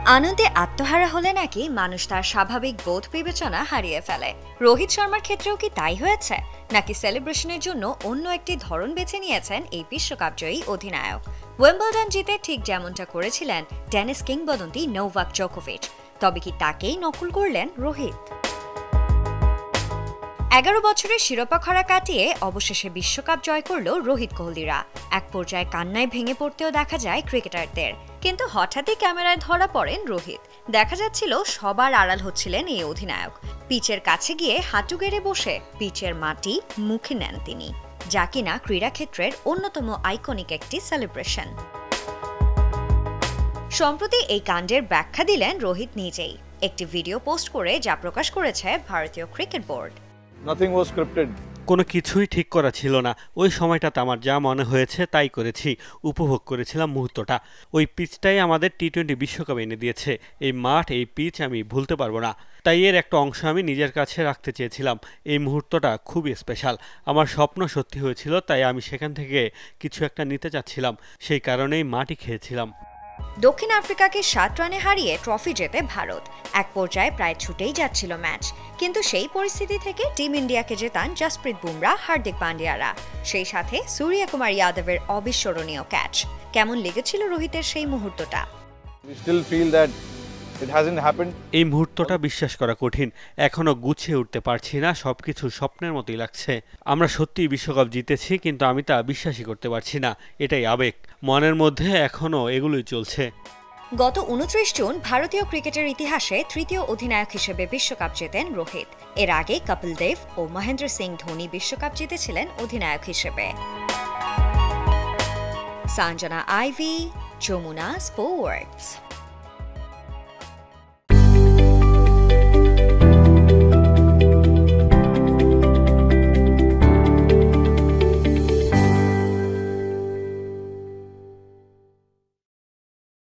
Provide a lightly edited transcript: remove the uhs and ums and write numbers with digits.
আনন্দে আত্মহারা হলে নাকি মানুষ তার স্বাভাবিক বোধ বিবেচনা হারিয়ে ফেলে। রোহিত শর্মার ক্ষেত্রেও কি তাই হয়েছে, নাকি সেলিব্রেশনের জন্য অন্য একটি ধরন বেছে নিয়েছেন এই বিশ্বকাপ জয়ী অধিনায়ক? উইম্বলডন জিতে ঠিক যেমনটা করেছিলেন টেনিস কিংবদন্তি নোভাক জোকোভিচ, তবে কি তাকেই নকল করলেন রোহিত? 11 বছরের শিরোপা খরা কাটিয়ে অবশেষে বিশ্বকাপ জয় করল রোহিত কোহলিরা। এক পর্যায়ে কান্নায় ভেঙে পড়তেও দেখা যায় ক্রিকেটারদের। কিন্তু হঠাৎই ক্যামেরায় ধরা পড়েন রোহিত। দেখা যাচ্ছিল সবার আড়াল হচ্ছিলেন এই অধিনায়ক। পিচের কাছে গিয়ে হাঁটু গেড়ে বসে পিচের মাটি মুখে নেন তিনি, যা কিনা ক্রীড়াক্ষেত্রের অন্যতম আইকনিক একটি সেলিব্রেশন। সম্প্রতি এই কাণ্ডের ব্যাখ্যা দিলেন রোহিত নিজেই একটি ভিডিও পোস্ট করে, যা প্রকাশ করেছে ভারতীয় ক্রিকেট বোর্ড। কোনো কিছুই ঠিক করা ছিল না। ওই সময়টাতে আমার যা মনে হয়েছে তাই করেছি, উপভোগ করেছিলাম মুহূর্তটা। ওই পিচটাই আমাদের টি-20 বিশ্বকাপ এনে দিয়েছে। এই মাঠ, এই পিচ আমি ভুলতে পারবো না। তাই এর একটা অংশ আমি নিজের কাছে রাখতে চেয়েছিলাম। এই মুহূর্তটা খুবই স্পেশাল। আমার স্বপ্ন সত্যি হয়েছিল, তাই আমি সেখান থেকে কিছু একটা নিতে চাচ্ছিলাম। সেই কারণেই মাটি খেয়েছিলাম। দক্ষিণ আফ্রিকাকে 7 রানে হারিয়ে ট্রফি জেতে ভারত। এক পর্যায়ে প্রায় ছুটেই যাচ্ছিল ম্যাচ, কিন্তু সেই পরিস্থিতি থেকে টিম ইন্ডিয়াকে জেতান জসপ্রীত বুমরা, হার্দিক পান্ডিয়ারা, সেই সাথে সূর্যকুমার যাদবের অবিস্মরণীয় ক্যাচ। কেমন লেগেছিল রোহিতের সেই মুহূর্তটা? এই মুহূর্তটা বিশ্বাস করা কঠিন। এখনো গুছিয়ে উঠতে পারছি না, সবকিছু স্বপ্নের মতোই লাগছে। আমরা সত্যিই বিশ্বকাপ জিতেছি, কিন্তু আমি তা বিশ্বাসই করতে পারছি না। এটাই আবেগ, মনের মধ্যে এখনো এগুলোই চলছে। গত 29 জুন ভারতীয় ক্রিকেটের ইতিহাসে তৃতীয় অধিনায়ক হিসেবে বিশ্বকাপ জেতেন রোহিত। এর আগে কপিল দেব ও মহেন্দ্র সিং ধোনি বিশ্বকাপ জিতেছিলেন অধিনায়ক হিসেবে। Sanjana Ivy, Jamuna sports.